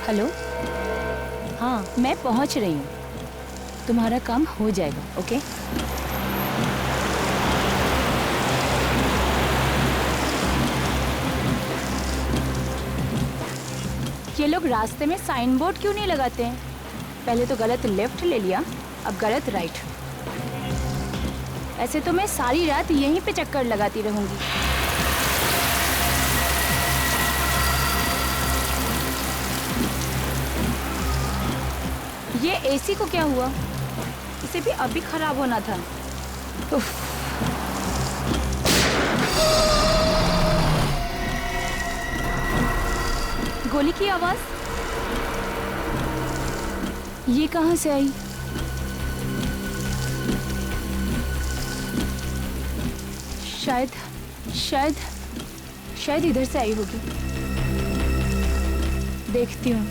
Hello, हाँ मैं पहुंच रही हूँ, तुम्हारा काम हो जाएगा। ओके, ये लोग रास्ते में साइन बोर्ड क्यों नहीं लगाते हैं? पहले तो गलत लेफ्ट ले लिया, अब गलत राइट। ऐसे तो मैं सारी रात यहीं पे चक्कर लगाती रहूंगी। ये एसी को क्या हुआ? इसे भी अभी खराब होना था। उफ। गोली की आवाज ये कहां से आई? शायद शायद शायद इधर से आई होगी। देखती हूँ।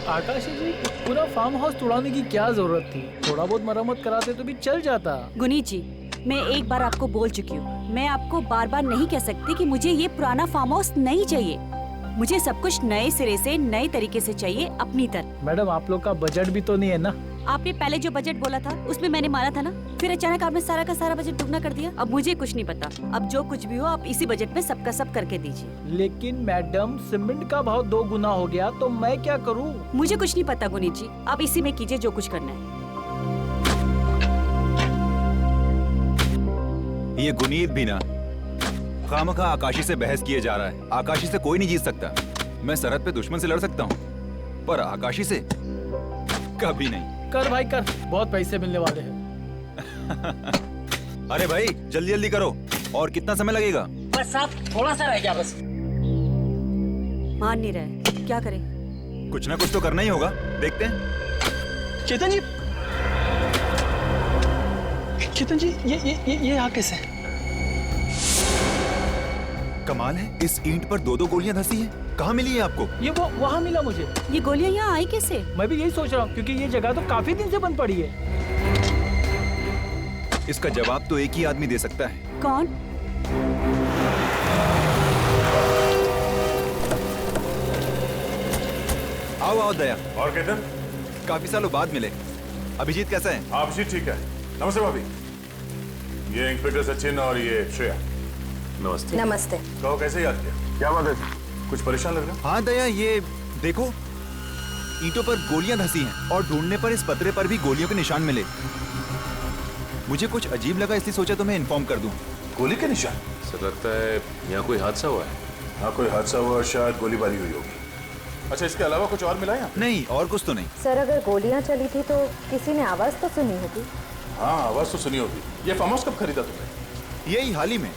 आकाशी जी, पूरा फार्म हाउस तोड़ाने की क्या जरूरत थी? थोड़ा बहुत मरम्मत कराते तो भी चल जाता। गुनीत जी, मैं एक बार आपको बोल चुकी हूँ, मैं आपको बार बार नहीं कह सकती कि मुझे ये पुराना फार्म हाउस नहीं चाहिए। मुझे सब कुछ नए सिरे से नए तरीके से चाहिए, अपनी तरह। मैडम, आप लोग का बजट भी तो नहीं है ना? आपने पहले जो बजट बोला था उसमें मैंने माना था ना, फिर अचानक आपने सारा का सारा बजट दुगना कर दिया। अब मुझे कुछ नहीं पता, अब जो कुछ भी हो आप इसी बजट में सबका सब करके दीजिए। लेकिन मैडम, सीमेंट का भाव 2 गुना हो गया तो मैं क्या करूं? मुझे कुछ नहीं पता गुनीत जी, आप इसी में कीजिए जो कुछ करना है। ये गुनीत भी ना खामखा आकाशी से बहस किए जा रहा है। आकाशी से कोई नहीं जीत सकता। मैं सरहद पे दुश्मन से लड़ सकता हूँ, पर आकाशी से कभी नहीं। कर भाई कर, बहुत पैसे मिलने वाले हैं। अरे भाई जल्दी जल्दी करो। और कितना समय लगेगा? बस साहब, थोड़ा सा रह गया बस। मान नहीं रहे, क्या करें? कुछ ना कुछ तो करना ही होगा, देखते हैं। चेतन जी, चेतन जी, ये यहाँ कैसे? कमाल है, इस ईंट पर 2-2 गोलियां धंसी हैं। कहाँ मिली है आपको? ये वो वहाँ मिला मुझे। ये गोलियां यहाँ आई कैसे? मैं भी यही सोच रहा हूँ, क्योंकि ये जगह तो काफी दिन से बंद पड़ी है। इसका जवाब तो एक ही आदमी दे सकता है। कौन? आओ आओ दया। और केतन, काफी सालों बाद मिले। अभिजीत कैसा है? अभिजीत ठीक है। नमस्ते भाभी, ये इंस्पेक्टर सचिन और ये श्रेया। नमस्ते। नमस्ते। कहो कैसे याद किया? क्या बात है, कुछ परेशान लग रहा? हाँ दया, ये देखो ईंटों पर गोलियां धंसी हैं और ढूंढने पर इस पतरे पर भी गोलियों के निशान मिले। मुझे कुछ अजीब लगा, इसलिए सोचा तुम्हें इन्फॉर्म कर दूं। गोली के निशान? सर लगता है यहाँ कोई हादसा हुआ है। हाँ कोई हादसा हुआ और शायद गोलीबारी हुई होगी। अच्छा, इसके अलावा कुछ और मिला है? नहीं, और कुछ तो नहीं। सर, अगर गोलियां चली थी तो किसी ने आवाज तो सुनी होगी। हाँ, आवाज तो सुनी होगी। ये फार्म हाउस कब खरीदा तुमने? यही हाल ही में।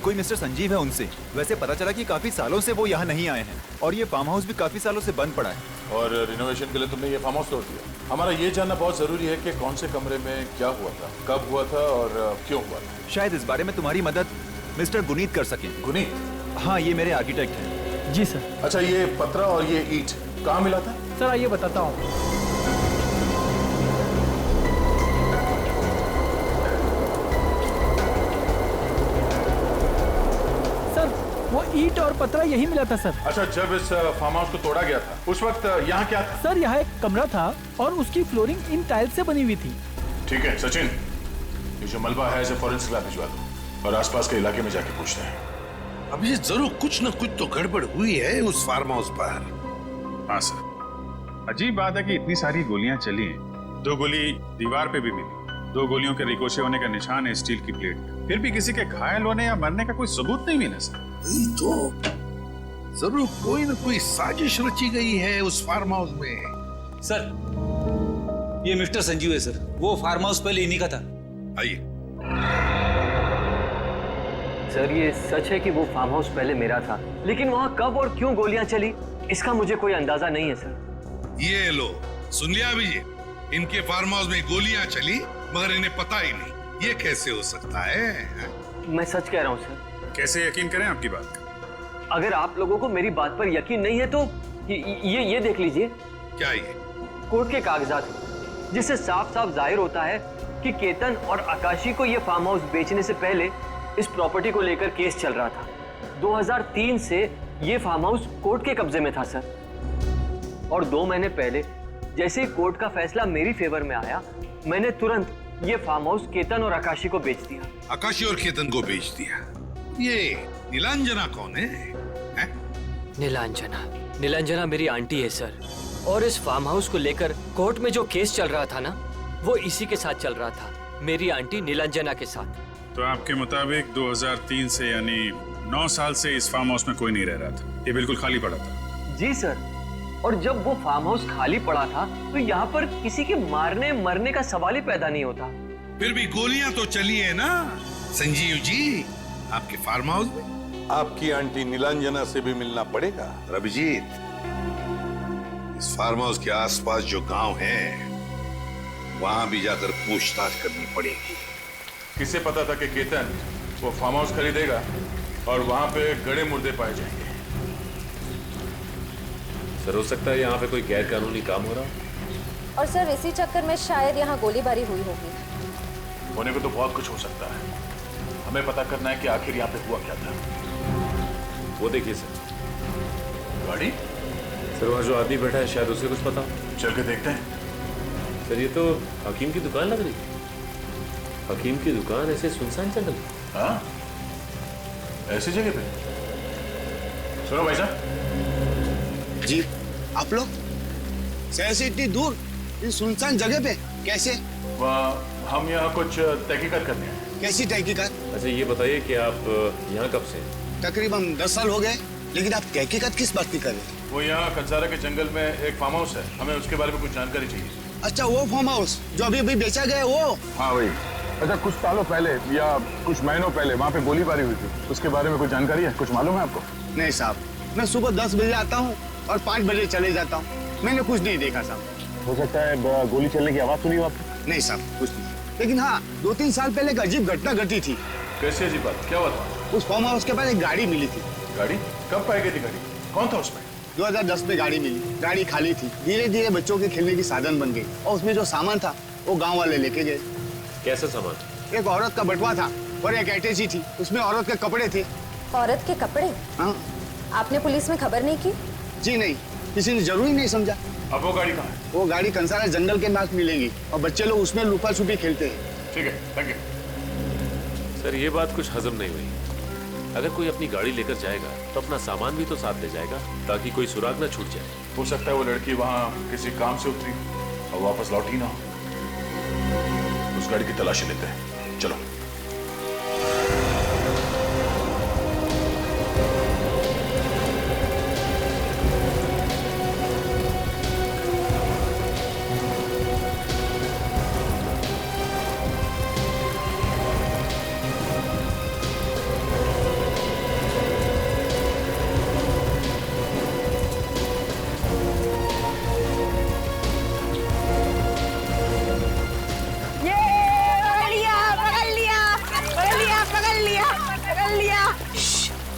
कोई मिस्टर संजीव है, उनसे। वैसे पता चला कि काफी सालों से वो यहाँ नहीं आए हैं और ये फार्म हाउस भी काफी सालों से बंद पड़ा है। और रिनोवेशन के लिए तुमने ये फार्म हाउस तोड़ दिया। हमारा ये जानना बहुत जरूरी है कि कौन से कमरे में क्या हुआ था, कब हुआ था और क्यों हुआ था। शायद इस बारे में तुम्हारी मदद मिस्टर गुनीत कर सकें। गुनीत? हाँ, ये मेरे आर्किटेक्ट हैं। जी सर। अच्छा, ये पत्रा और ये ईंट कहाँ मिला था? सर आइए बताता हूँ। वो ईंट और पत्रा यही मिला था सर। अच्छा, जब इस फार्म हाउस को तोड़ा गया था उस वक्त यहाँ क्या था? सर यहाँ एक कमरा था और उसकी फ्लोरिंग इन टाइल्स से बनी हुई थी। ठीक है सचिन, ये जो मलबा है इसे फॉरेंसिक लैब भिजवा दो और आसपास के इलाके में जाके पूछते हैं। अब ये जरूर कुछ न कुछ तो गड़बड़ हुई है उस फार्म हाउस पर। हाँ सर, अजीब बात है कि इतनी सारी गोलियां चली हैं। 2 गोली दीवार पे भी मिली, 2 गोलियों के रिकोशे होने का निशान है स्टील की प्लेट पे। फिर भी किसी के घायल होने या मरने का कोई सबूत नहीं मिला सर। तो जरूर कोई न कोई साजिश रची गई है उस फार्म हाउस में। सर, ये मिस्टर संजीव है सर, वो फार्म हाउस पहले इन्हीं का था। आइए। सर, ये सच है कि वो फार्म हाउस पहले मेरा था, लेकिन वहाँ कब और क्यों गोलियां चली इसका मुझे कोई अंदाजा नहीं है सर। ये लो, सुन लिया अभिजीत? इनके फार्म हाउस में गोलियां चली मगर इन्हें पता ही नहीं। ये कैसे हो सकता है? मैं सच कह रहा हूँ सर, कैसे यकीन करें आपकी बात? अगर आप लोगों को मेरी बात पर यकीन नहीं है तो ये देख लीजिए। क्या ये? कोर्ट के कागजात हैं, जिससे साफ साफ जाहिर होता है कि केतन और आकाशी को ये फार्म हाउस बेचने से पहले इस प्रॉपर्टी को लेकर केस चल रहा था। 2003 से ये फार्म हाउस कोर्ट के कब्जे में था सर। और 2 महीने पहले जैसे ही कोर्ट का फैसला मेरी फेवर में आया, मैंने तुरंत ये फार्म हाउस केतन और आकाशी को बेच दिया। आकाशी और केतन को बेच दिया? ये नीलांजना कौन है? नीलांजना मेरी आंटी है सर। और इस फार्म हाउस को लेकर कोर्ट में जो केस चल रहा था ना, वो इसी के साथ चल रहा था, मेरी आंटी नीलांजना के साथ। तो आपके मुताबिक 2003 से यानी 9 साल से इस फार्म हाउस में कोई नहीं रह रहा था, ये बिल्कुल खाली पड़ा था? जी सर। और जब वो फार्म हाउस खाली पड़ा था तो यहाँ पर किसी के मारने मरने का सवाल ही पैदा नहीं होता। फिर भी गोलियां तो चली है ना संजीव जी आपके फार्म हाउस में? आपकी आंटी नीलांजना से भी मिलना पड़ेगा। रविजीत, इस फार्म हाउस के आसपास जो गांव है वहां भी जाकर पूछताछ करनी पड़ेगी। किसे पता था कि केतन वो फार्म हाउस खरीदेगा और वहां पे गड़े मुर्दे पाए जाएंगे? सर, हो सकता है यहाँ पे कोई गैर कानूनी काम हो रहा। और सर इसी चक्कर में शायद यहाँ गोलीबारी हुई होगी। होने को तो बहुत कुछ हो सकता है, हमें पता करना है कि आखिर यहाँ पे हुआ क्या था। वो देखिए सर, गाड़ी। सर वहाँ जो आदमी बैठा है शायद उसे कुछ पता हो। चल के देखते हैं। सर ये तो हकीम की दुकान लग रही है। हकीम की दुकान ऐसे सुनसान जंगल? हाँ, ऐसी जगह पे। सुनो भाई साहब जी, आप लोग शहर से इतनी दूर इस सुनसान जगह पे कैसे? हम यहाँ कुछ तहकीकात करने हैं। कैसी तहकीकात? अच्छा ये बताइए कि आप यहाँ कब से? तकरीबन 10 साल हो गए, लेकिन आप तहकीकात किस बात की कर रहे हैं? वो यहाँ कंसारा के जंगल में एक फार्म हाउस है, हमें उसके बारे में कुछ जानकारी चाहिए। अच्छा, वो फार्म हाउस जो अभी अभी बेचा गया वो? हाँ वही। अच्छा, कुछ सालों पहले या कुछ महीनों पहले वहाँ पे गोलीबारी हुई थी, उसके बारे में कुछ जानकारी है? कुछ मालूम है आपको? नहीं साहब, मैं सुबह 10 बजे आता हूँ और 5 बजे चले जाता हूँ। मैंने कुछ नहीं देखा साहब। हो सकता है गोली चलने की आवाज सुनी हो आपने? नहीं साहब, कुछ नहीं। लेकिन हाँ, 2-3 साल पहले एक अजीब घटना घटी थी। कैसी अजीब बात? क्या हुआ था? उस फार्म हाउस के पास एक गाड़ी मिली थी। गाड़ी? कब पाई गई थी गाड़ी? कौन था उसमें? 2010 में गाड़ी मिली। गाड़ी खाली थी, धीरे धीरे बच्चों के खेलने की साधन बन गई और उसमें जो सामान था वो गांव वाले लेके गए। कैसा सामान? एक औरत का बटुआ था और एक अटैची थी, उसमें औरत के कपड़े थे। औरत के कपड़े? हाँ। आपने पुलिस में खबर नहीं की? जी नहीं, किसी ने जरूरी नहीं समझा। अब वो गाड़ी कहाँ है? वो गाड़ी कंसारा जंगल के पास मिलेगी और बच्चे लोग उसमें लुका छुपी खेलते हैं। ठीक है, थैंक यू। सर ये बात कुछ हजम नहीं हुई। अगर कोई अपनी गाड़ी लेकर जाएगा तो अपना सामान भी तो साथ ले जाएगा ताकि कोई सुराग ना छूट जाए। हो सकता है वो लड़की वहाँ किसी काम से उतरी और वापस लौटी ना हो। उस गाड़ी की तलाशी लेते हैं, चलो।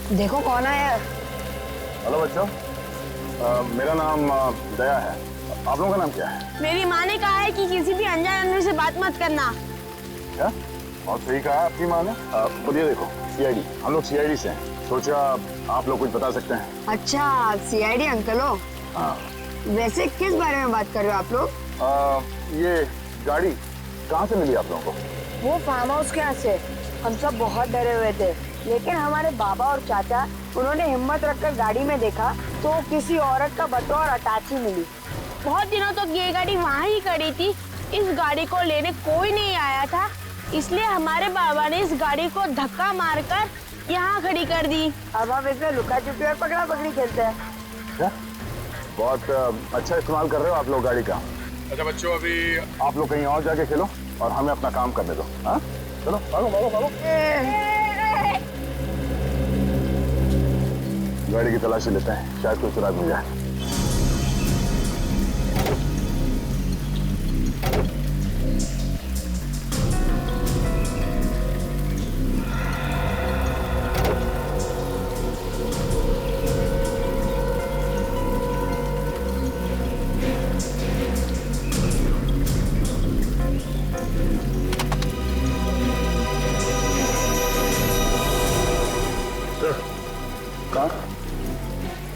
देखो कौन आया है। हेलो बच्चों, मेरा नाम दया है। आप लोगों का नाम क्या है? मेरी माँ ने कहा है कि किसी भी अनजान आदमी से बात मत करना। क्या? और सही कहा आपकी माँ ने। खुद ये देखो, सीआईडी। हम लोग सीआईडी से हैं, सोचा आप लोग कुछ बता सकते हैं। अच्छा, सीआईडी अंकल हो? हाँ। वैसे किस बारे में बात कर रहे हो आप लोग? ये गाड़ी कहाँ से मिली आप लोगों को? वो फार्म हाउस के यहाँ से। हम सब बहुत डरे हुए थे, लेकिन हमारे बाबा और चाचा उन्होंने हिम्मत रखकर गाड़ी में देखा तो किसी औरत का बटुआ और अटैची मिली। बहुत दिनों तक ये गाड़ी वहाँ ही खड़ी थी। इस गाड़ी को लेने कोई नहीं आया था, इसलिए हमारे बाबा ने इस गाड़ी को धक्का मारकर यहाँ खड़ी कर दी। अब हम इसमें लुका छुपी और पकड़ा पकड़ी खेलते हैं। क्या? बहुत अच्छा इस्तेमाल कर रहे हो आप लोग गाड़ी का। अच्छा बच्चों, अभी आप लोग कहीं और जाके खेलो और हमें अपना काम करने दो। हाँ, चलो भागो भागो भागो। गाड़ी की तलाशी लेते हैं, शायद कोई सुराग मिल जाए।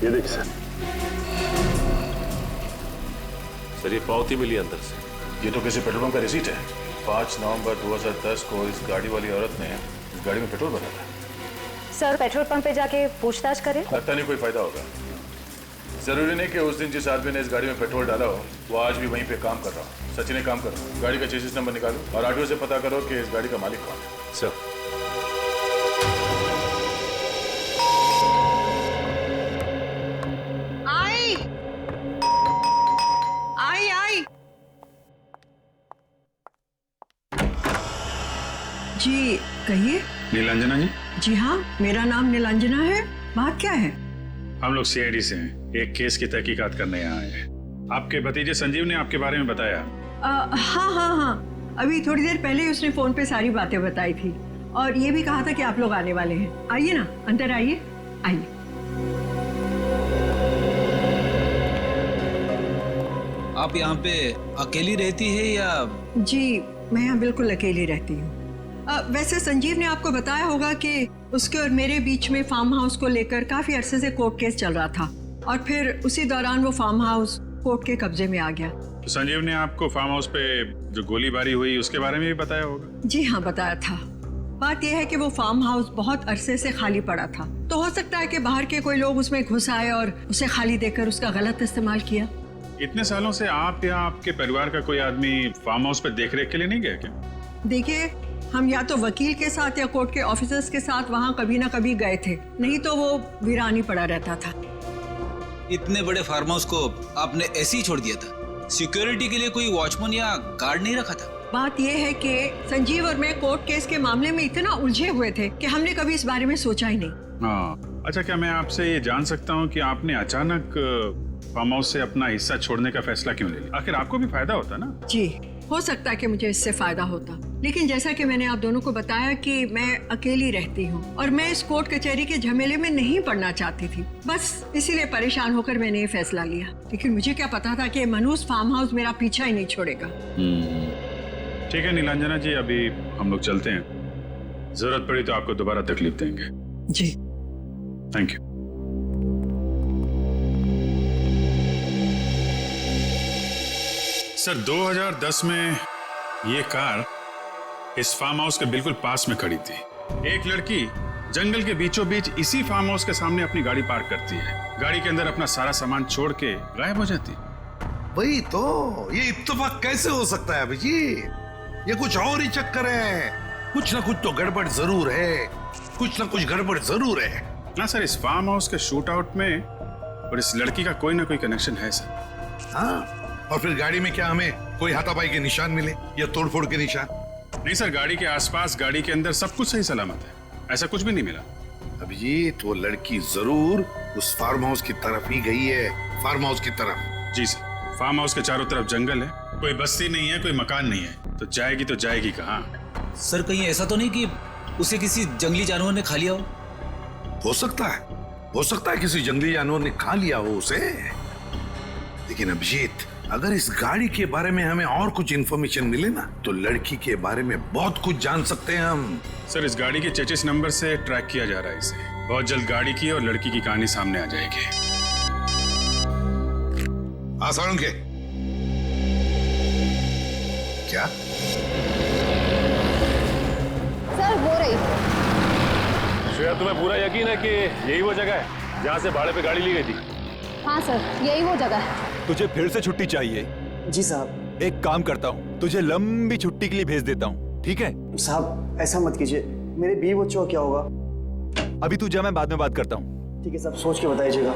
ये देखिए सर। सर ये पावती मिली अंदर से। ये तो किसी पेट्रोल पंप का रिसीट है। 5 नवंबर 2010 को इस गाड़ी वाली औरत ने इस गाड़ी में पेट्रोल भरा था। सर पेट्रोल पंप पे जाके पूछताछ करें? लगता नहीं कोई फायदा होगा। जरूरी नहीं कि उस दिन जिस आदमी ने इस गाड़ी में पेट्रोल डाला हो वो आज भी वहीं पे काम कर रहा हो। सचिन एक काम करो, गाड़ी का चेसिस नंबर निकालो और आरटीओ से पता करो कि इस गाड़ी का मालिक कौन है। सर आई जी कहिए। नीलांजना जी? जी हाँ, मेरा नाम नीलांजना है। बात क्या है? हम लोग सीआईडी से हैं, एक केस की तहकीकात करने यहाँ आए हैं। आपके भतीजे संजीव ने आपके बारे में बताया। हाँ, अभी थोड़ी देर पहले ही उसने फोन पे सारी बातें बताई थी और ये भी कहा था कि आप लोग आने वाले हैं। आइए ना, अंदर आइए, आइए। आप यहाँ पे अकेली रहती है या? जी मैं यहाँ बिल्कुल अकेली रहती हूँ। वैसे संजीव ने आपको बताया होगा कि उसके और मेरे बीच में फार्म हाउस को लेकर काफी अरसे से कोर्ट केस चल रहा था और फिर उसी दौरान वो फार्म हाउस कोर्ट के कब्जे में आ गया। तो संजीव ने आपको फार्म हाउस पे जो गोलीबारी हुई उसके बारे में भी बताया होगा? जी हाँ, बताया था। बात यह है कि वो फार्म हाउस बहुत अरसे से खाली पड़ा था, तो हो सकता है कि बाहर के कोई लोग उसमें घुस आए और उसे खाली देकर उसका गलत इस्तेमाल किया। इतने सालों से आप या आपके परिवार का कोई आदमी फार्म हाउस पे देखरेख के लिए नहीं गया क्या? देखिए, हम या तो वकील के साथ या कोर्ट के ऑफिसर्स के साथ वहाँ कभी ना कभी गए थे, नहीं तो वो वीरानी पड़ा रहता था। इतने बड़े फार्म हाउस को आपने ऐसे ही छोड़ दिया था? सिक्योरिटी के लिए कोई वॉचमैन या गार्ड नहीं रखा था? बात यह है कि संजीव और मैं कोर्ट केस के मामले में इतना उलझे हुए थे कि हमने कभी इस बारे में सोचा ही नहीं। हाँ, अच्छा, क्या मैं आपसे ये जान सकता हूँ कि आपने अचानक फार्म हाउस से अपना हिस्सा छोड़ने का फैसला क्यों ले लिया? आखिर आपको भी फायदा होता ना? जी, हो सकता है कि मुझे इससे फायदा होता, लेकिन जैसा कि मैंने आप दोनों को बताया कि मैं अकेली रहती हूँ और मैं इस कोर्ट कचहरी के झमेले में नहीं पड़ना चाहती थी। बस इसीलिए परेशान होकर मैंने ये फैसला लिया, लेकिन मुझे क्या पता था कि मनूस फार्म हाउस मेरा पीछा ही नहीं छोड़ेगा। ठीक है नीलांजना जी, अभी हम लोग चलते हैं। जरूरत पड़ी तो आपको दोबारा तकलीफ देंगे। जी, थैंक यू। सर, 2010 में ये कार इस फार्म हाउस के बिल्कुल पास में खड़ी थी। एक लड़की जंगल के बीचों बीच इसी फार्म हाउस के सामने अपनी गाड़ी पार्क करती है, गाड़ी के अंदर अपना सारा सामान छोड़ के गायब हो जाती। वही तो, ये इत्तेफाक कैसे हो सकता है अभिजीत? ये कुछ और ही चक्कर है। कुछ ना कुछ तो गड़बड़ जरूर है, कुछ ना कुछ गड़बड़ जरूर है ना सर। इस फार्म हाउस के शूट आउट में और इस लड़की का कोई ना कोई कनेक्शन है सर। हाँ, और फिर गाड़ी में क्या हमें कोई हाथापाई के निशान मिले या तोड़फोड़ के निशान? नहीं सर, गाड़ी के आसपास, गाड़ी के अंदर सब कुछ सही सलामत है, ऐसा कुछ भी नहीं मिला। अभिजीत, वो लड़की जरूर उस फार्म हाउस की तरफ ही गई है, फार्म हाउस की तरफ। जी सर, फार्म हाउस के चारों तरफ जंगल है, कोई बस्ती नहीं है, कोई मकान नहीं है, तो जाएगी कहाँ? सर, कहीं ऐसा तो नहीं कि उसे किसी जंगली जानवर ने खा लिया हो? हो सकता है किसी जंगली जानवर ने खा लिया हो उसे। लेकिन अभिजीत, अगर इस गाड़ी के बारे में हमें और कुछ इंफॉर्मेशन मिले ना, तो लड़की के बारे में बहुत कुछ जान सकते हैं हम। सर, इस गाड़ी के चेचिस नंबर से ट्रैक किया जा रहा है इसे। बहुत जल्द गाड़ी की और लड़की की कहानी सामने आ जाएगी। आसान के क्या? सर वो रही। श्रेया, तुम्हें पूरा यकीन है कि यही वो जगह है जहाँ से भाड़े पे गाड़ी ली गई थी? हाँ सर, यही वो जगह है। तुझे फिर से छुट्टी चाहिए? जी साहब। एक काम करता हूँ, तुझे लंबी छुट्टी के लिए भेज देता हूँ, ठीक है? साहब ऐसा मत कीजिए, मेरे बीवी बच्चों का क्या होगा? अभी तू जा, मैं बाद में बात करता हूँ। ठीक है साहब, सोच के बताइएगा।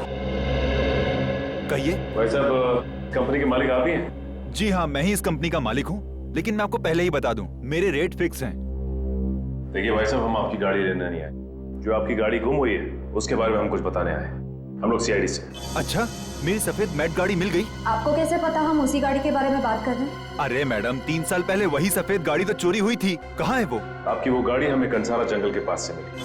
कहिए। भाई साहब, कंपनी के मालिक आप ही हैं? जी हाँ, मैं ही इस कंपनी का मालिक हूँ, लेकिन मैं आपको पहले ही बता दूं, मेरे रेट फिक्स हैं। देखिए भाई साहब, हम आपकी गाड़ी लेने नहीं आए। जो आपकी गाड़ी गुम हुई है उसके बारे में हम कुछ बताने आए। हम लोग सीआईडी से। अच्छा, मेरी सफेद मैट गाड़ी मिल गई? आपको कैसे पता हम उसी गाड़ी के बारे में बात कर रहे हैं? अरे मैडम, 3 साल पहले वही सफेद गाड़ी तो चोरी हुई थी। कहाँ है वो? आपकी वो गाड़ी हमें कंसारा जंगल के पास से मिली।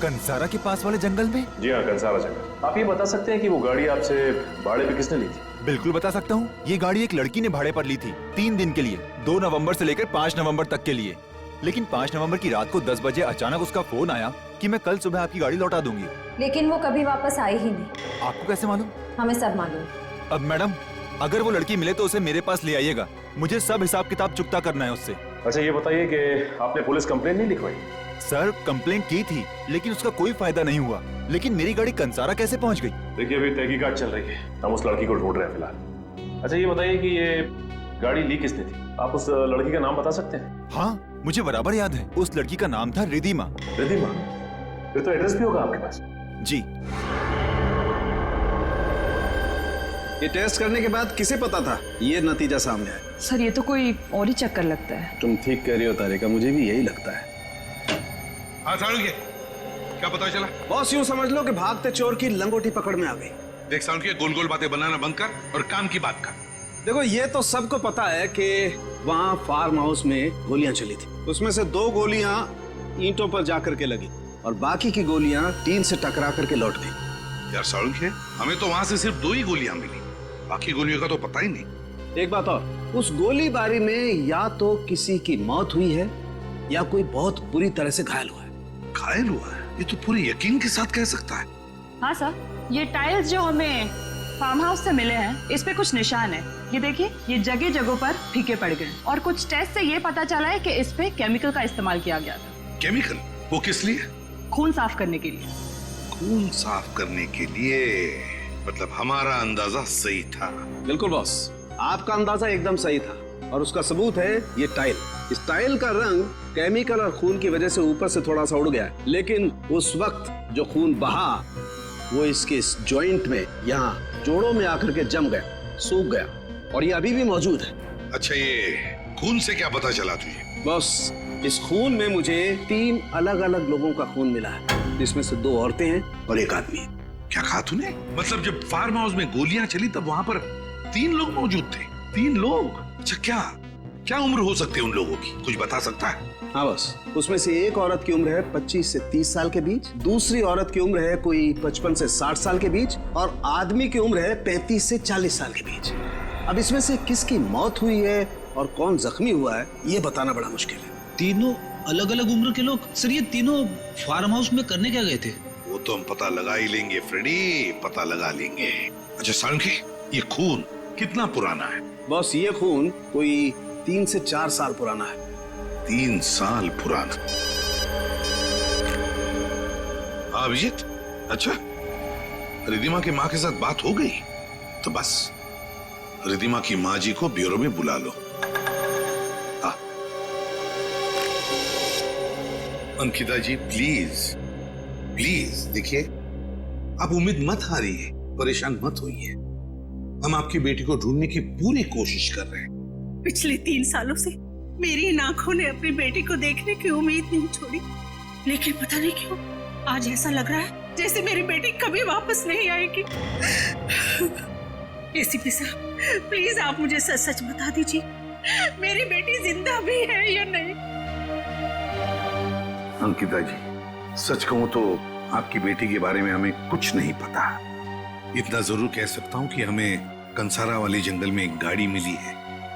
कंसारा के पास वाले जंगल में? जी हाँ, कंसारा जंगल। आप ये बता सकते हैं कि वो गाड़ी आपसे भाड़े पे किसने ली थी? बिल्कुल बता सकता हूँ। ये गाड़ी एक लड़की ने भाड़े पर ली थी 3 दिन के लिए, 2 नवंबर से लेकर 5 नवंबर तक के लिए। लेकिन 5 नवंबर की रात को 10 बजे अचानक उसका फोन आया कि मैं कल सुबह आपकी गाड़ी लौटा दूंगी। लेकिन वो कभी वापस आई ही नहीं। आपको कैसे मालूम? हमें सब मालूम। अब मैडम, अगर वो लड़की मिले तो उसे मेरे पास ले आइएगा, मुझे सब हिसाब किताब चुकता करना है उससे। अच्छा ये बताइए कि आपने पुलिस कंप्लेंट नहीं लिखवाई? सर कंप्लेंट की थी लेकिन उसका कोई फायदा नहीं हुआ। लेकिन मेरी गाड़ी कंसारा कैसे पहुंच गई? देखिए अभी तहकीकात चल रही है, हम उस लड़की को ढूंढ रहे हैं फिलहाल। अच्छा ये बताइए कि ये गाड़ी ली किसने थी? आप उस लड़की का नाम बता सकते हैं? हाँ मुझे बराबर याद है, उस लड़की का नाम था रिधिमा। रिधिमा? फिर तो एड्रेस भी होगा आपके पास। जी। ये टेस्ट करने के बाद किसे पता था ये नतीजा सामने आया? सर ये तो कोई और ही चक्कर लगता है। तुम ठीक कह रही हो तारिका, मुझे भी यही लगता है। हाँ सालुंखे, क्या पता चला? बॉस यूं समझ लो कि भागते चोर की लंगोटी पकड़ में आ गई। देख सालुंखे, गोल गोल बातें बनाना बंद कर और काम की बात कर। देखो ये तो सबको पता है कि वहाँ फार्म हाउस में गोलियां चली थी। उसमें से 2 गोलियां ईंटों पर जाकर के लगी और बाकी की गोलियां टीन से टकरा करके लौट गई। यार सालुंखे, हमें तो वहाँ से सिर्फ 2 ही गोलियां मिली, बाकी गोलियों का तो पता ही नहीं। एक बात और, उस गोलीबारी में या तो किसी की मौत हुई है या कोई बहुत बुरी तरह से घायल हुआ है। घायल हुआ है? ये तो पूरे यकीन के साथ कह सकता है। हाँ सर, ये टाइल्स जो हमें फार्म हाउस से मिले हैं, इस पे कुछ निशान है। ये देखिए, ये जगह जगह पर फीके पड़ गए और कुछ टेस्ट से ये पता चला है कि इस पे केमिकल का इस्तेमाल किया गया था। केमिकल? वो किस लिए? खून साफ करने के लिए। खून साफ करने के लिए? मतलब हमारा अंदाजा सही था। बिल्कुल बॉस, आपका अंदाजा एकदम सही था और उसका सबूत है ये टाइल। इस टाइल का रंग केमिकल और खून की वजह से ऊपर से थोड़ा सा उड़ गया है, लेकिन उस वक्त जो खून बहा वो इसके इस जॉइंट में, यहाँ जोड़ों में आकर के जम गया, सूख गया और ये अभी भी मौजूद है। अच्छा ये खून से क्या पता चला तुझे? बॉस, इस खून में मुझे 3 अलग अलग लोगों का खून मिला है, जिसमें से 2 औरतें हैं और 1 आदमी है। क्या कहा तूने? मतलब जब फार्म हाउस में गोलियां चली तब वहां पर 3 लोग मौजूद थे? 3 लोग? अच्छा क्या उम्र हो सकती है उन लोगों की, कुछ बता सकता है? हाँ बस, उसमें से एक औरत की उम्र है 25 से 30 साल के बीच, दूसरी औरत की उम्र है कोई 55 से 60 साल के बीच और आदमी की उम्र है 35 से 40 साल के बीच। अब इसमें से किसकी मौत हुई है और कौन जख्मी हुआ है ये बताना बड़ा मुश्किल है। तीनों अलग अलग उम्र के लोग? सर ये तीनों फार्म हाउस में करने क्या गए थे? वो तो हम पता लगा ही लेंगे फ्रेडी, पता लगा लेंगे। अच्छा सालुंखे, ये खून कितना पुराना है? बॉस ये खून कोई 3 से 4 साल पुराना है। 3 साल पुराना? हाँ अभिजीत, अच्छा रिधिमा की माँ के साथ बात हो गई? तो बस रिधिमा की माँ जी को ब्यूरो में बुला लो। हाँ अंकिता जी प्लीज देखिए, आप उम्मीद मत हारिए, परेशान मत होइए। हम आपकी बेटी को ढूंढने की पूरी कोशिश कर रहे हैं। पिछले 3 सालों से मेरी इन आंखों ने अपनी बेटी को देखने की उम्मीद नहीं छोड़ी, लेकिन पता नहीं क्यों आज ऐसा लग रहा है जैसे मेरी बेटी कभी वापस नहीं आएगी। एसीपी साहब प्लीज आप मुझे सच सच बता दीजिए, मेरी बेटी जिंदा भी है या नहीं? अंकिता जी सच कहूं तो आपकी बेटी के बारे में हमें कुछ नहीं पता। इतना जरूर कह सकता हूं कि हमें कंसारा वाले जंगल में एक गाड़ी मिली है।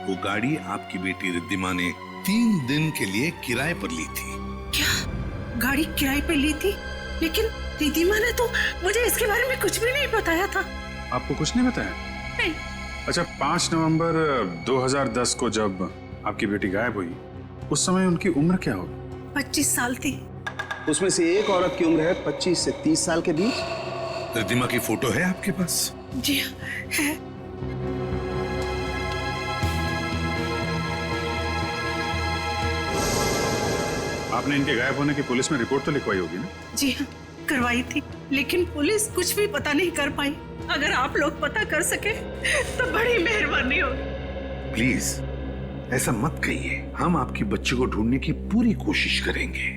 वो गाड़ी आपकी बेटी रिद्धिमा ने 3 दिन के लिए किराए पर ली थी। क्या गाड़ी किराए पर ली थी? लेकिन रिद्धिमा ने तो मुझे इसके बारे में कुछ भी नहीं बताया था। आपको कुछ नहीं बताया? नहीं। अच्छा 5 नवंबर 2010 को जब आपकी बेटी गायब हुई उस समय उनकी उम्र क्या होगी? 25 साल थी। उसमें से एक औरत की उम्र है 25 से 30 साल के बीच। रिद्धिमा की फोटो है आपके पास? जी है। आपने इनके गायब होने की पुलिस में रिपोर्ट तो लिखवाई होगी ना? जी हाँ करवाई थी, लेकिन पुलिस कुछ भी पता नहीं कर पाई। अगर आप लोग पता कर सके तो बड़ी मेहरबानी होगी। प्लीज ऐसा मत कहिए, हम आपकी बच्ची को ढूंढने की पूरी कोशिश करेंगे।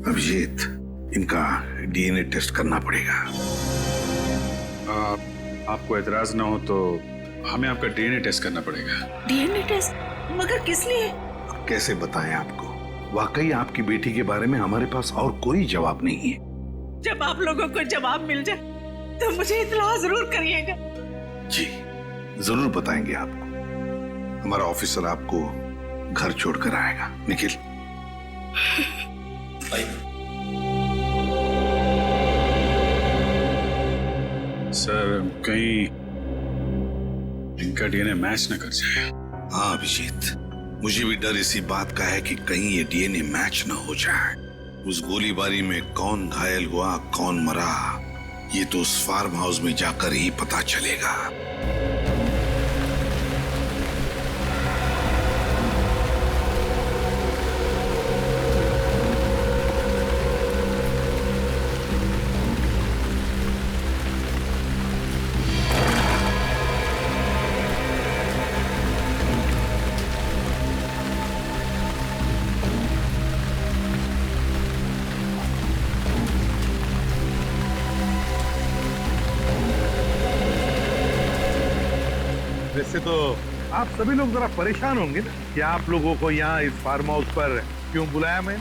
अभिजीत इनका डीएनए टेस्ट करना पड़ेगा। आपको एतराज ना हो तो हमें आपका डीएनए टेस्ट करना पड़ेगा। DNA test? मगर किस लिए? कैसे बताएं आपको, वाकई आपकी बेटी के बारे में हमारे पास और कोई जवाब नहीं है। जब आप लोगों को जवाब मिल जाए तो मुझे इत्तला जरूर करिएगा। जी जरूर बताएंगे आपको। हमारा ऑफिसर आपको घर छोड़कर आएगा। निखिल सर कहीं इनका डीएनए मैच न कर जाए। हाँ अभिजीत, मुझे भी डर इसी बात का है कि कहीं ये डीएनए मैच न हो जाए। उस गोलीबारी में कौन घायल हुआ, कौन मरा, ये तो उस फार्म हाउस में जाकर ही पता चलेगा। वैसे तो आप सभी लोग जरा परेशान होंगे ना कि आप लोगों को यहाँ इस फार्म हाउस पर क्यों बुलाया मैं।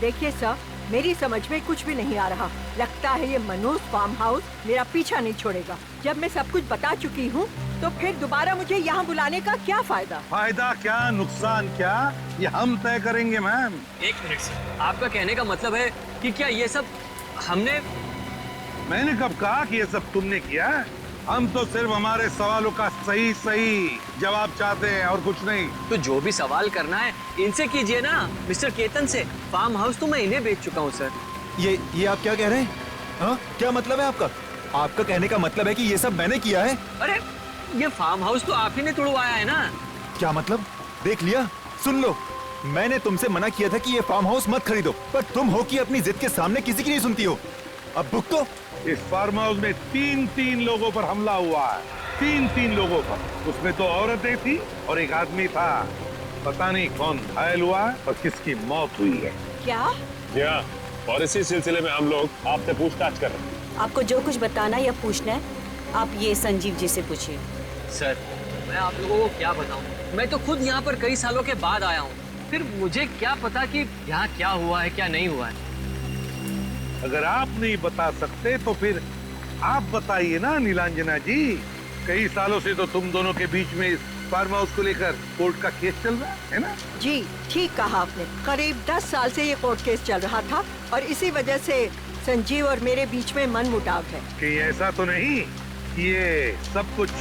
देखिए सर, मेरी समझ में कुछ भी नहीं आ रहा। लगता है ये मनोज फार्म हाउस मेरा पीछा नहीं छोड़ेगा। जब मैं सब कुछ बता चुकी हूँ तो फिर दोबारा मुझे यहाँ बुलाने का क्या फायदा? फायदा क्या, नुकसान क्या, ये हम तय करेंगे मैम। एक मिनट सर, आपका कहने का मतलब है कि क्या ये सब हमने? मैंने कब कहा कि ये सब तुमने किया? हम तो सिर्फ हमारे सवालों का सही सही जवाब चाहते हैं और कुछ नहीं। तो जो भी सवाल करना है इनसे कीजिए ना, मिस्टर केतन से। फार्म हाउस तो मैं इन्हें बेच चुका हूँ सर। ये आप क्या कह रहे हैं? हाँ, क्या मतलब है आपका? आपका कहने का मतलब है कि ये सब मैंने किया है? अरे ये फार्म हाउस तो आप ही ने तुड़वाया है ना। क्या मतलब? देख लिया, सुन लो, मैंने तुमसे मना किया था कि ये फार्म हाउस मत खरीदो, पर तुम हो कि अपनी जिद के सामने किसी की नहीं सुनती हो। अब भुगतो। इस फार्म हाउस में तीन लोगों पर हमला हुआ है। तीन लोगों पर। उसमें तो औरतें थी और एक आदमी था। पता नहीं कौन घायल हुआ और किसकी मौत हुई है। क्या? जी हाँ, और इसी सिलसिले में हम लोग आपसे पूछताछ कर रहे हैं। आपको जो कुछ बताना या पूछना है आप ये संजीव जी से पूछिए। सर मैं आप लोगों को क्या बताऊं, मैं तो खुद यहाँ पर कई सालों के बाद आया हूँ। फिर मुझे क्या पता कि यहाँ क्या हुआ है क्या नहीं हुआ है। अगर आप नहीं बता सकते तो फिर आप बताइए ना नीलांजना जी। कई सालों से तो तुम दोनों के बीच में इस फार्म हाउस को लेकर कोर्ट का केस चल रहा है ना? जी ठीक कहा आपने। करीब 10 साल से ये कोर्ट केस चल रहा था और इसी वजह से संजीव और मेरे बीच में मनमुटाव है। कि ऐसा तो नहीं कि ये सब कुछ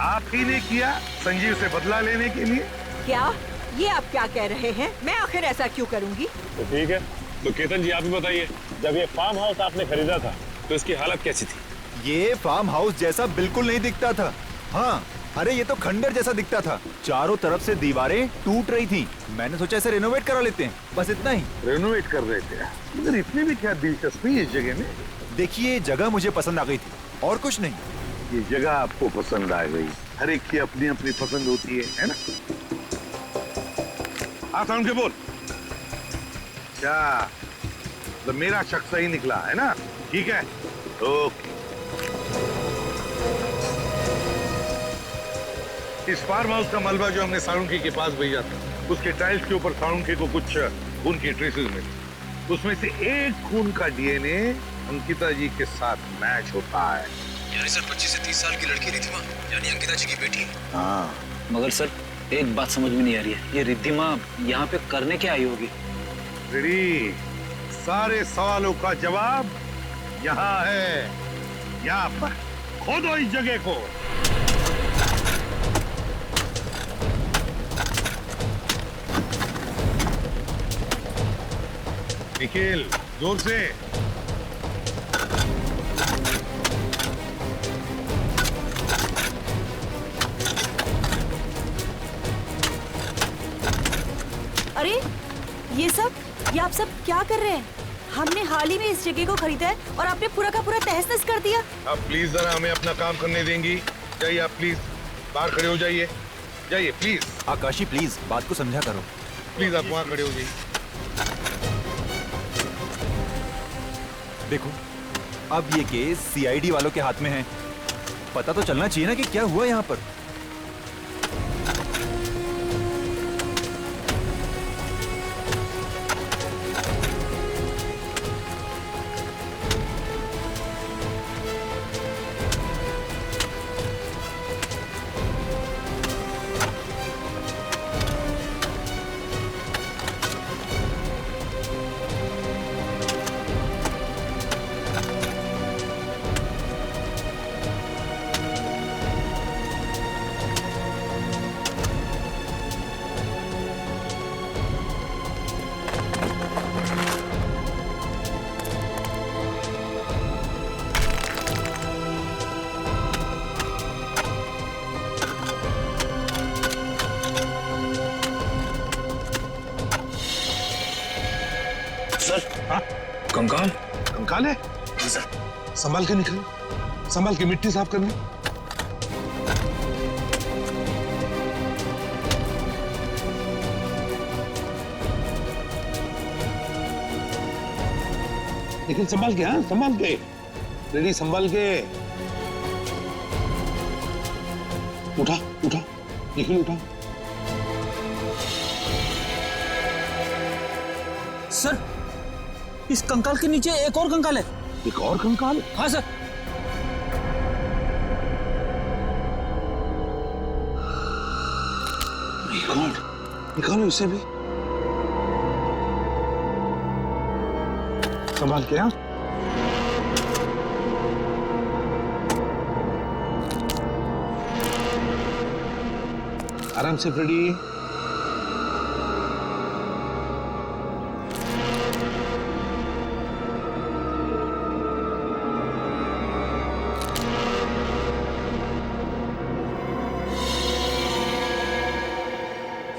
आप ही ने किया संजीव से बदला लेने के लिए? क्या ये आप क्या कह रहे हैं? मैं आखिर ऐसा क्यों करूंगी? तो ठीक है, तो केतन जी आप ही बताइए, जब ये फार्म हाउस आपने खरीदा था तो इसकी हालत कैसी थी? ये फार्म हाउस जैसा बिल्कुल नहीं दिखता था। हाँ, अरे ये तो खंडर जैसा दिखता था। चारों तरफ से दीवारें टूट रही थी। मैंने सोचा इसे रेनोवेट करा लेते हैं, बस इतना ही। रेनोवेट कर रहे थे, मगर इतनी भी क्या दिलचस्पी इस जगह में? देखिए, जगह मुझे पसंद आ गई थी और कुछ नहीं। ये जगह आपको पसंद आ गई? हर एक की अपनी अपनी पसंद होती है ना? आसान के बोल। क्या तो मेरा शक सही निकला है ना? ठीक है, ओके। इस फार्म हाउस का मलबा जो हमने साळुंखे के पास भेजा था, उसके टाइल्स के ऊपर साळुंखे को कुछ खून की ट्रेसेस मिली। उसमें से एक खून का डीएनए अंकिता जी के साथ मैच होता है। यानी सर 25 से 30 साल की लड़की रिद्धिमा, यानी अंकिता जी की बेटी। हाँ, मगर सर एक बात समझ में नहीं आ रही है, ये रिद्धिमा यहाँ पे करने क्या आई होगी? रेडी, सारे सवालों का जवाब यहाँ है। यहाँ पर खोदो इस जगह को। निखिल, जोर से। अरे ये आप सब क्या कर रहे हैं? हमने हाल ही में इस जगह को खरीदा है और आपने पूरा का पूरा तहस-नहस कर दिया। आप प्लीज जरा हमें अपना काम करने देंगी? जाइए आप प्लीज, बाहर खड़े हो जाइए। जाइए प्लीज। आकाशी प्लीज बात को समझा करो। प्लीज आप वहाँ खड़े हो जाइए। देखो, अब ये केस सीआईडी वालों के हाथ में है। पता तो चलना चाहिए ना कि क्या हुआ यहाँ पर। सर हाँ कंकाल कंकाल है सर। संभाल के निकल, संभाल के मिट्टी साफ करनी। लेकिन संभाल के, हाँ संभाल के, रेडी संभाल के। उठा उठा निखिल उठा। सर इस कंकाल के नीचे एक और कंकाल है। एक और कंकाल? हाँ सर। निकालो इसे भी। संभाल के, हाँ आराम से फ्रेडी।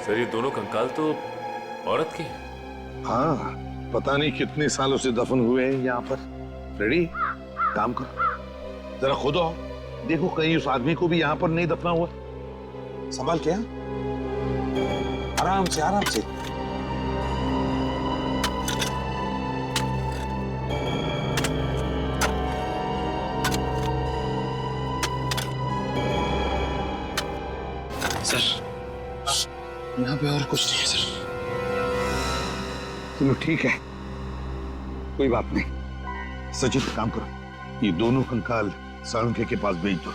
सर ये दोनों कंकाल तो औरत के हैं। हाँ पता नहीं कितने सालों से दफन हुए हैं यहाँ पर। रेडी काम करो, जरा खोदो, देखो कहीं उस आदमी को भी यहाँ पर नहीं दफना हुआ। संभाल के, आराम से आराम से। सर यहाँ पे और कुछ नहीं है सर। चलो ठीक है, कोई बात नहीं। सचिन काम करो, ये दोनों कंकाल साळुंखे के पास भेज दो।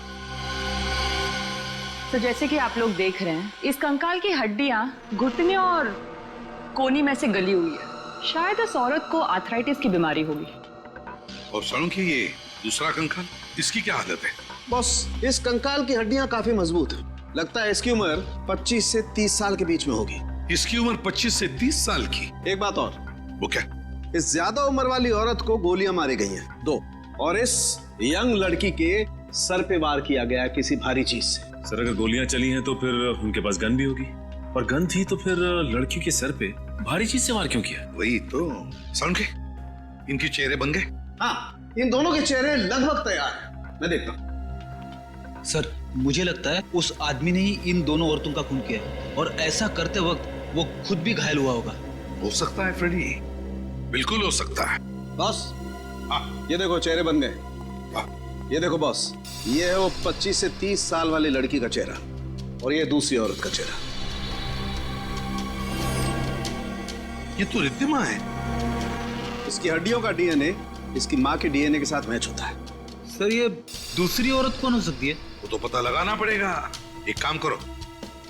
तो जैसे कि आप लोग देख रहे हैं, इस कंकाल की हड्डियां घुटने और कोनी में से गली हुई है। शायद इस औरत को आर्थराइटिस की बीमारी होगी। और साळुंखे ये दूसरा कंकाल, इसकी क्या हालत है? बॉस इस कंकाल की हड्डियां काफी मजबूत हैं। लगता है इसकी उम्र 25 से 30 साल के बीच में होगी। इसकी उम्र 25 से 30 साल की? एक बात और। वो क्या? इस ज्यादा उम्र वाली औरत को गोलियां मारी गई हैं 2, और इस यंग लड़की के सर पे वार किया गया किसी भारी चीज से। सर अगर गोलियां चली हैं तो फिर उनके पास गन भी होगी, और गन थी तो फिर लड़की के सर पे भारी चीज से वार क्यों किया? वही तो। साळुंखे इनके चेहरे बन गए? हाँ इन दोनों के चेहरे लगभग तैयार हैं, मैं देखता हूँ। सर मुझे लगता है उस आदमी ने ही इन दोनों औरतों का खून किया है, और ऐसा करते वक्त वो खुद भी घायल हुआ होगा। हो सकता है फ्रेडी, बिल्कुल हो सकता है। बॉस ये देखो चेहरे बन गए। ये देखो बॉस, ये है वो 25 से 30 साल वाली लड़की का चेहरा, और ये दूसरी औरत का चेहरा। ये तो रिद्धिमा है। इसकी हड्डियों का डीएनए इसकी माँ के डीएनए के साथ मैच होता है। सर ये दूसरी औरत कौन हो सकती है? वो तो पता लगाना पड़ेगा। एक काम करो,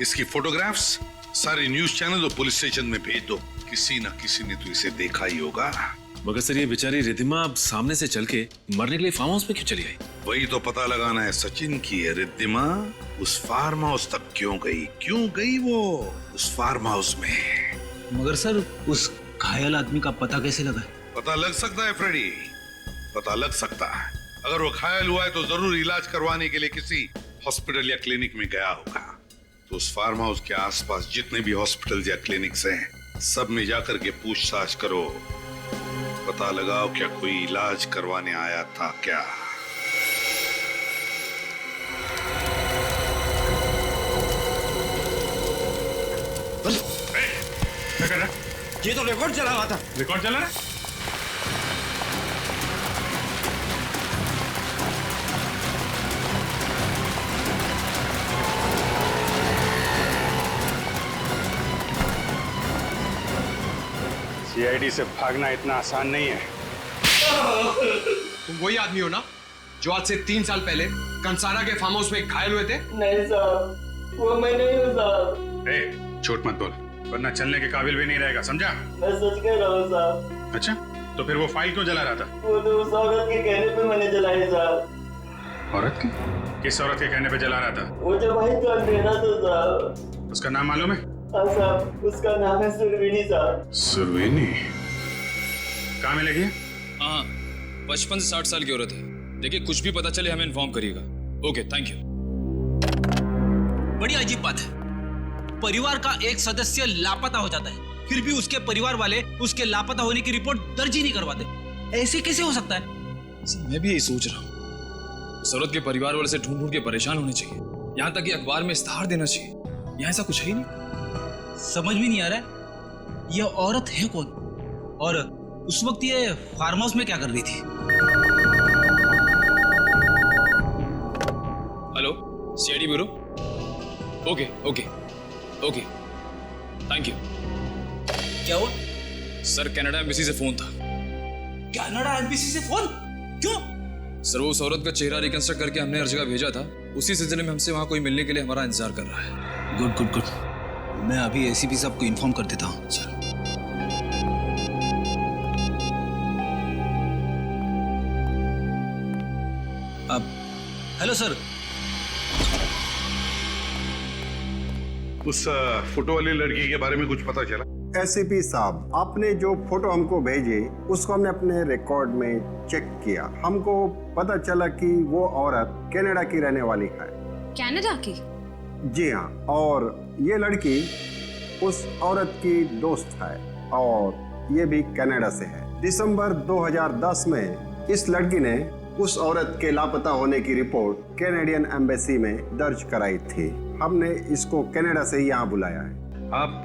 इसकी फोटोग्राफ्स सारे न्यूज चैनल और पुलिस स्टेशन में भेज दो। किसी ना किसी ने तो इसे देखा ही होगा। मगर सर ये बेचारी रिद्धिमा अब सामने से चल के मरने के लिए फार्म हाउस में क्यों चली आई? वही तो पता लगाना है सचिन की है। रिद्धिमा उस फार्म हाउस तक क्यों गई वो उस फार्म हाउस में? मगर सर उस घायल आदमी का पता कैसे लगा? पता लग सकता है फ्रेडी, पता लग सकता है। अगर वो घायल हुआ है तो जरूर इलाज करवाने के लिए किसी हॉस्पिटल या क्लिनिक में गया होगा। तो उस फार्म हाउस के आसपास जितने भी हॉस्पिटल या क्लिनिक्स हैं, सब में जाकर के पूछताछ करो, पता लगाओ क्या कोई इलाज करवाने आया था क्या। क्या कर रहा? ये तो रिकॉर्ड चला रहा था। रिकॉर्ड चला रहा? सीआईडी से भागना इतना आसान नहीं है। तुम वही आदमी हो ना जो आज से 3 साल पहले कंसारा के फार्म हाउस में घायल हुए थे? नहीं साहब, वो मैं नहीं हूँ साहब। झूठ मत बोल, वरना चलने के काबिल भी नहीं रहेगा, समझा? मैं सच कह रहा हूँ साहब। अच्छा, तो फिर वो फाइल क्यों जला रहा था? वो तो उस औरत के कहने पे मैंने जलाई साहब। औरत की? किस औरत के कहने पे जला रहा था? वो जो भाई तो अंधेरा था साहब। उसका नाम मालूम है? हाँ साहब, उसका नाम है सुरवीनी साहब। सुरवीनी? कहाँ मिलेगी? हाँ 55 से 60 साल की औरत है। देखिए कुछ भी पता चले हमें इन्फॉर्म करिएगा। Okay thank you. बड़ी अजीब बात है, परिवार का एक सदस्य लापता हो जाता है फिर भी उसके परिवार वाले उसके लापता होने की रिपोर्ट दर्ज ही नहीं करवाते। ऐसे कैसे हो सकता है? सर मैं भी यही सोच रहा हूँ। सौरभ के परिवार वाले से ढूंढ ढूंढ के परेशान होने चाहिए, यहाँ तक कि अखबार में इश्तेहार देना चाहिए। यहाँ ऐसा कुछ है ही नहीं। समझ भी नहीं आ रहा है ये औरत है कौन, और उस वक्त ये फार्म हाउस में क्या कर रही थी? Hello, CID bureau. Okay okay okay, thank you. क्या हुआ? सर कनाडा एम्बेसी से फोन था। कनाडा एम्बेसी से फोन? क्यों? सर वो औरत का चेहरा रिकंस्ट्रक्ट करके हमने हर जगह भेजा था, उसी सिलसिले में हमसे वहाँ कोई मिलने के लिए हमारा इंतजार कर रहा है। गुड गुड गुड, मैं अभी एसीपी साहब को इन्फॉर्म कर देता हूँ। सर अब हेलो सर। उस फोटो वाली लड़की के बारे में कुछ पता चला? एसीपी साहब, आपने जो फोटो हमको भेजे उसको हमने अपने रिकॉर्ड में चेक किया। हमको पता चला कि वो औरत कनाडा की रहने वाली है। कनाडा की? जी हाँ, और ये लड़की उस औरत की दोस्त है और ये भी कनाडा से है। दिसंबर 2010 में इस लड़की ने उस औरत के लापता होने की रिपोर्ट कैनेडियन एम्बेसी में दर्ज कराई थी। हमने इसको कनाडा से ही यहाँ बुलाया है। आप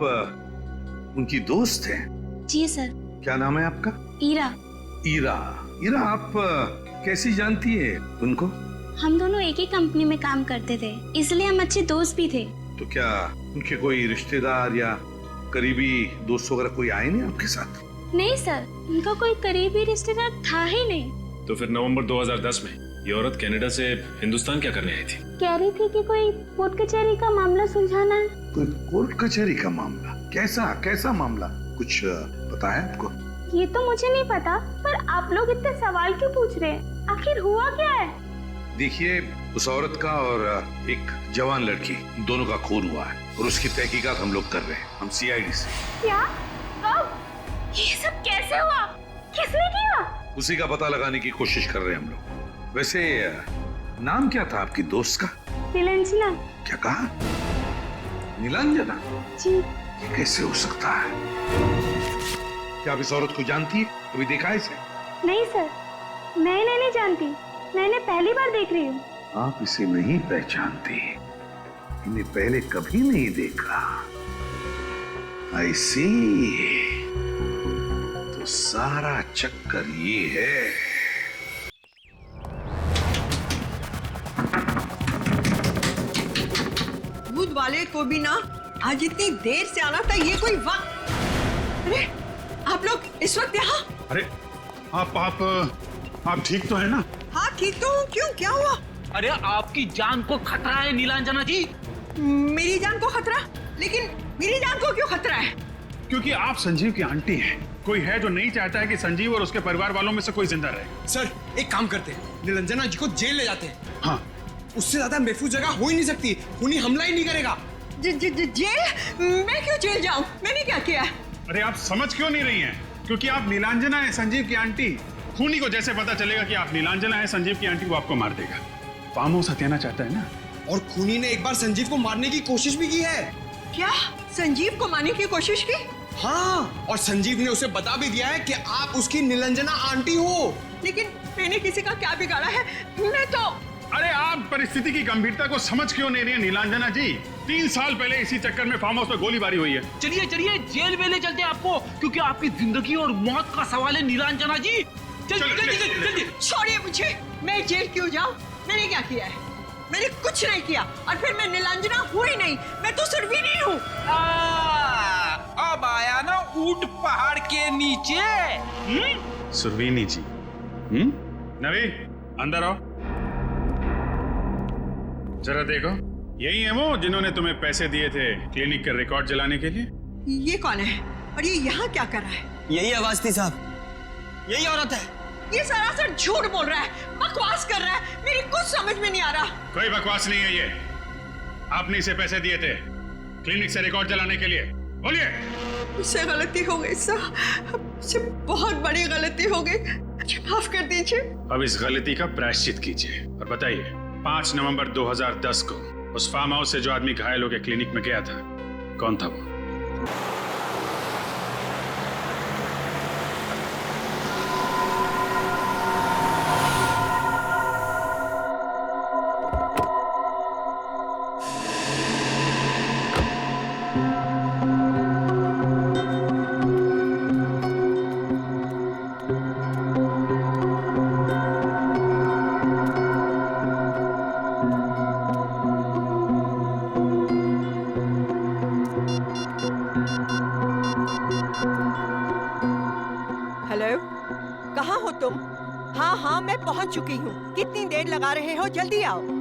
उनकी दोस्त हैं? जी सर। क्या नाम है आपका? ईरा। ईरा, ईरा आप कैसी जानती है उनको? हम दोनों एक ही कंपनी में काम करते थे, इसलिए हम अच्छे दोस्त भी थे। तो क्या उनके कोई रिश्तेदार या करीबी दोस्त वगैरह कोई आए नहीं आपके साथ? नहीं सर, उनका कोई करीबी रिश्तेदार था ही नहीं। तो फिर नवंबर 2010 में ये औरत कनाडा से हिंदुस्तान क्या करने आई थी? कह रही थी कि कोई कोर्ट कचहरी का मामला सुलझाना है। कोई कोर्ट कचहरी का मामला? कैसा मामला? कुछ पता है आपको? ये तो मुझे नहीं पता, पर आप लोग इतने सवाल क्यों पूछ रहे हैं? आखिर हुआ क्या है? देखिए, उस औरत का और एक जवान लड़की दोनों का खून हुआ है और उसकी तहकीकात हम लोग कर रहे हैं, हम सीआईडी से। क्या? कब? ये सब कैसे हुआ? किसने किया? उसी का पता लगाने की कोशिश कर रहे हैं हम लोग। वैसे नाम क्या था आपकी दोस्त का? नीलांजना। क्या कहा? नीलांजना? जी। ये कैसे हो सकता है? क्या आप इस औरत को जानती है? कभी देखा है इसे? नहीं सर, मैं इन्हें नहीं जानती, मैं इन्हें पहली बार देख रही हूँ। आप इसे नहीं पहचानती? इन्हें पहले कभी नहीं देखा? I see। तो सारा चक्कर ये है। दूध वाले को भी ना आज इतनी देर से आना था, ये कोई वक्त? अरे आप लोग इस वक्त यहाँ? अरे आप ठीक तो है ना? हाँ ठीक तो हूँ। क्यों, क्या हुआ? अरे आपकी जान को खतरा है नीलांजना जी। मेरी जान को खतरा? लेकिन मेरी जान को क्यों खतरा है? क्योंकि आप संजीव की आंटी हैं। कोई है जो नहीं चाहता है कि संजीव और उसके परिवार वालों में से कोई जिंदा रहे। सर एक काम करते हैं, नीलांजना जी को जेल ले जाते हैं। हाँ, उससे ज्यादा महफूज जगह हो ही नहीं सकती। खूनी हमला ही नहीं करेगा। जेल? मैं क्यों जेल जाऊं? मैंने क्या किया? अरे आप समझ क्यों नहीं रही हैं? क्योंकि आप नीलांजना है संजीव की आंटी। खूनी को जैसे पता चलेगा कि आप नीलांजना है संजीव की आंटी, वो आपको मार देगा। फार्म हाउस हथियाना चाहता है ना? और खूनी ने एक बार संजीव को मारने की कोशिश भी की है। क्या? संजीव को मारने की कोशिश की? हाँ, और संजीव ने उसे बता भी दिया है कि आप उसकी नीलांजना आंटी हो। लेकिन मैंने किसी का क्या बिगाड़ा है? मैं तो... अरे आप परिस्थिति की गंभीरता को समझ क्यों नहीं रही है नीलांजना जी? 3 साल पहले इसी चक्कर में फार्म हाउस में गोलीबारी हुई है। चलिए चलिए, जेल में ले चलते हैं आपको, क्योंकि आपकी जिंदगी और मौत का सवाल है नीलांजना जी। जल्दी। छोड़िए मुझे, मैं जेल क्यों जाऊं? मैंने क्या किया है? मैंने कुछ नहीं किया, और फिर मैं नीलांजना हूँ ही नहीं, मैं तो सुरवीनी हूँ। अब आया ना ऊंट पहाड़ के नीचे। सुरवीनी जी। नवी, अंदर आओ। जरा देखो, यही है वो जिन्होंने तुम्हें पैसे दिए थे क्लिनिक का रिकॉर्ड जलाने के लिए? ये कौन है और ये यहाँ क्या कर रहा है? यही आवाज थी साहब, यही औरत है। ये सरासर झूठ बोल रहा है, बकवास कर रहा है, मेरी कुछ समझ में नहीं आ रहा। कोई बकवास नहीं है, ये आपने इसे पैसे दिए थे क्लिनिक से रिकॉर्ड जलाने के लिए। बोलिए। मुझसे गलती हो गई साहब, मुझसे बहुत बड़ी गलती हो गई, मुझे माफ कर दीजिए। अब इस गलती का प्रायश्चित कीजिए और बताइए, 5 नवंबर 2010 को उस फार्म हाउस से जो आदमी घायल होकर क्लिनिक में गया था, कौन था वो? हेलो, कहाँ हो तुम? हाँ हाँ, मैं पहुंच चुकी हूँ। कितनी देर लगा रहे हो? जल्दी आओ।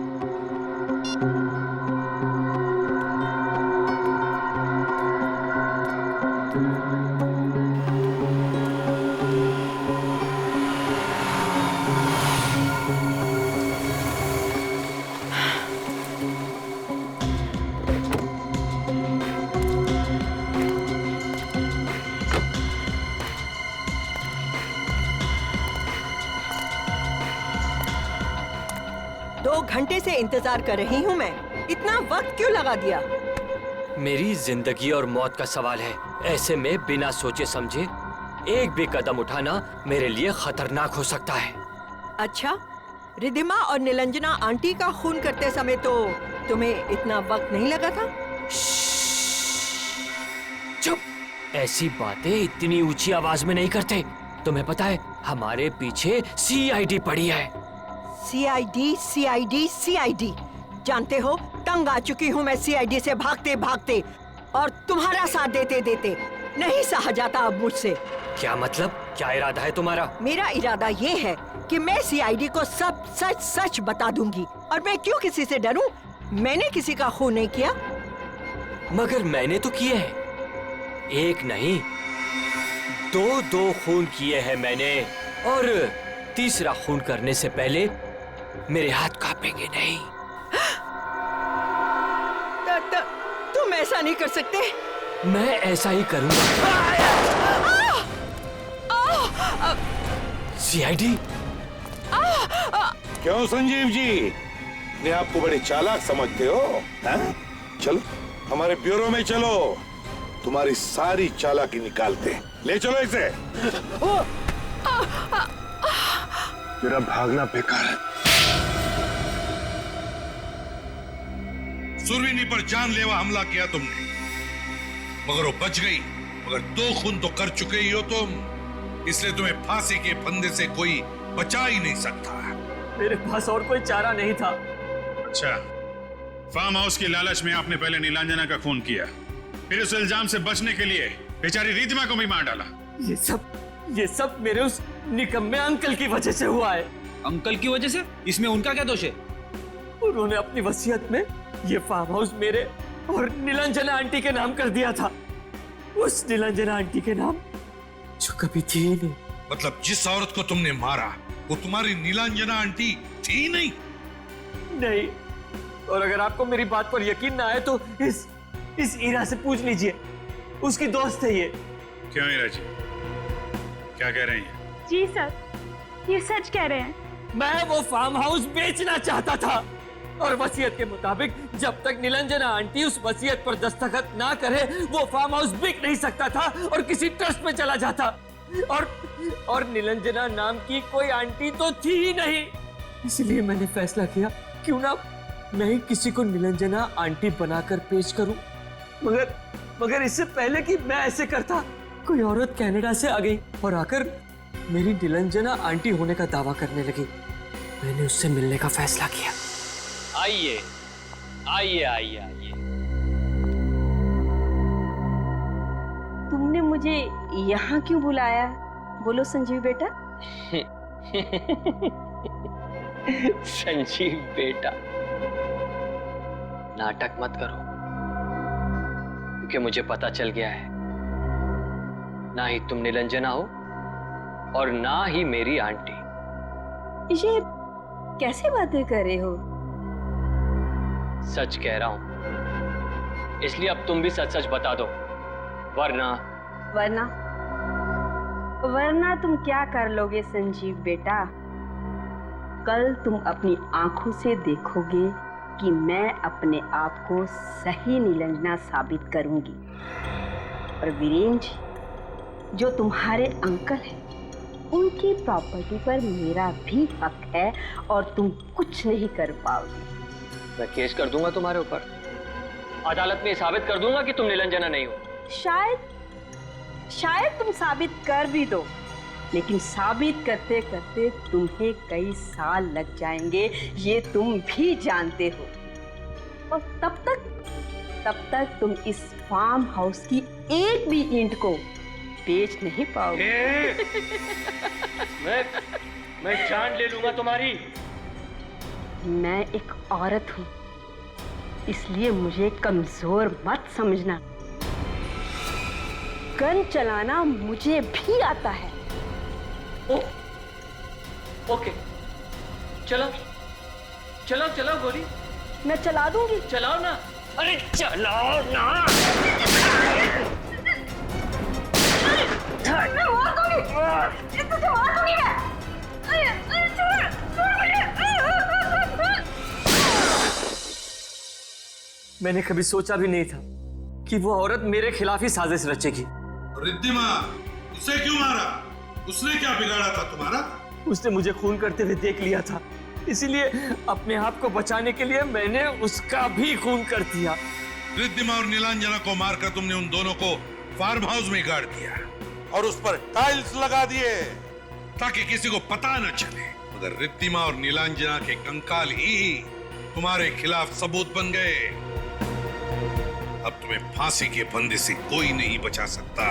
घंटे से इंतजार कर रही हूँ मैं। इतना वक्त क्यों लगा दिया? मेरी जिंदगी और मौत का सवाल है। ऐसे में बिना सोचे समझे एक भी कदम उठाना मेरे लिए खतरनाक हो सकता है। अच्छा, रिधिमा और निलंजना आंटी का खून करते समय तो तुम्हें इतना वक्त नहीं लगा था? चुप! ऐसी बातें इतनी ऊंची आवाज में नहीं करते। तुम्हें पता है हमारे पीछे सीआईडी पड़ी है। CID, CID, CID. जानते हो, तंग आ चुकी हूँ मैं सीआईडी से भागते भागते, और तुम्हारा साथ देते देते नहीं सहा जाता अब मुझसे। क्या मतलब? क्या इरादा है तुम्हारा? मेरा इरादा ये है कि मैं सीआईडी को सब सच सच बता दूंगी। और मैं क्यों किसी से डरूं? मैंने किसी का खून नहीं किया। मगर मैंने तो किए हैं। एक नहीं, दो खून किए हैं मैंने। और तीसरा खून करने से पहले मेरे हाथ कांपेंगे नहीं। तुम ऐसा नहीं कर सकते। मैं ऐसा ही करूंगा। सीआईडी? क्यों संजीव जी, अपने आप को बड़े चालाक समझते हो? हैं? चलो हमारे ब्यूरो में चलो, तुम्हारी सारी चालाकी निकालते हैं। ले चलो इसे। मेरा भागना बेकार है। सुरवीनी पर जानलेवा हमला किया तुमने, मगर वो बच गई। मगर 2 खून तो कर चुके ही हो तुम, इसलिए तुम्हें फांसी के फंदे से कोई बचा ही नहीं सकता। मेरे पास और कोई चारा नहीं था। अच्छा, फार्म हाउस की लालच में आपने पहले नीलांजना का खून किया, फिर उस इल्जाम से बचने के लिए बेचारी रिधिमा को भी मार डाला। ये सब मेरे उस निकम्मे अंकल की वजह से हुआ है। अंकल की वजह से? इसमें उनका क्या दोष है? उन्होंने अपनी वसीयत में ये फार्म हाउस मेरे और नीलांजना आंटी के नाम कर दिया था। उस नीलांजना आंटी के नाम जो कभी थी ही नहीं। मतलब जिस औरत को तुमने मारा वो तुम्हारी नीलांजना आंटी थी नहीं? नहीं। और अगर आपको मेरी बात पर यकीन ना आए तो इस ईरा से पूछ लीजिए, उसकी दोस्त है ये। क्यों ईरा जी, क्या कह रही हैं? जी सर, ये सच कह रहे हैं। मैं वो फार्म हाउस बेचना चाहता था, और वसीयत के मुताबिक जब तक निलंजना आंटी उस वसीयत पर दस्तखत ना करे वो फार्म हाउस बिक नहीं सकता था और किसी ट्रस्ट में चला जाता। और निलंजना नाम की कोई आंटी तो थी ही नहीं। इसलिए मैंने फैसला किया क्यों ना मैं ही किसी को निलंजना आंटी बनाकर पेश करूं। मगर इससे पहले कि मैं ऐसे करता, कोई औरत कनाडा से आ गई और आकर मेरी निलंजना आंटी होने का दावा करने लगी। मैंने उससे मिलने का फैसला किया। आइए आइए आइए आइए। तुमने मुझे यहाँ क्यों बुलाया? बोलो संजीव बेटा। संजीव बेटा, नाटक मत करो, क्योंकि मुझे पता चल गया है ना ही तुम निलंजना हो और ना ही मेरी आंटी। ये कैसे बातें कर रहे हो? सच कह रहा हूं, इसलिए अब तुम भी सच सच बता दो, वरना तुम क्या कर लोगे संजीव बेटा? कल तुम अपनी आंखों से देखोगे कि मैं अपने आप को सही निलंजना साबित करूंगी। और वीरेंद्र जी, जो तुम्हारे अंकल हैं, उनकी प्रॉपर्टी पर मेरा भी हक है और तुम कुछ नहीं कर पाओगे। मैं केस कर दूंगा तुम्हारे ऊपर, अदालत में साबित कर दूंगा कि तुम निलंजना नहीं हो। शायद तुम साबित कर भी दो, लेकिन साबित करते करते तुम्हें कई साल लग जाएंगे, ये तुम भी जानते हो। और तब तक तुम इस फार्म हाउस की एक भी ईंट को बेच नहीं पाओगे। मैं जान ले लूंगा तुम्हारी। मैं एक औरत हूँ, इसलिए मुझे कमजोर मत समझना। गन चलाना मुझे भी आता है। ओके, चलो चलो चलो गोली। मैं चला दूंगी। चलाओ ना। अरे चलाओ ना। मैं मार दूंगी। तुझे मार दूंगी मैं। छोड़ मैंने कभी सोचा भी नहीं था कि वो औरत मेरे खिलाफ ही साजिश रचेगी। रिद्धिमा, उसे क्यों मारा? उसने क्या बिगाड़ा था तुम्हारा? उसने मुझे खून करते हुए देख लिया था, इसीलिए अपने आप को बचाने के लिए मैंने उसका भी खून कर दिया। रिद्धिमा और नीलांजना को मारकर तुमने उन दोनों को फार्म हाउस में गाड़ दिया और उस पर टाइल्स लगा दिए ताकि किसी को पता न चले। मगर रिद्धिमा और नीलांजना के कंकाल ही तुम्हारे खिलाफ सबूत बन गए। अब तुम्हें फांसी के फंदे से कोई नहीं बचा सकता।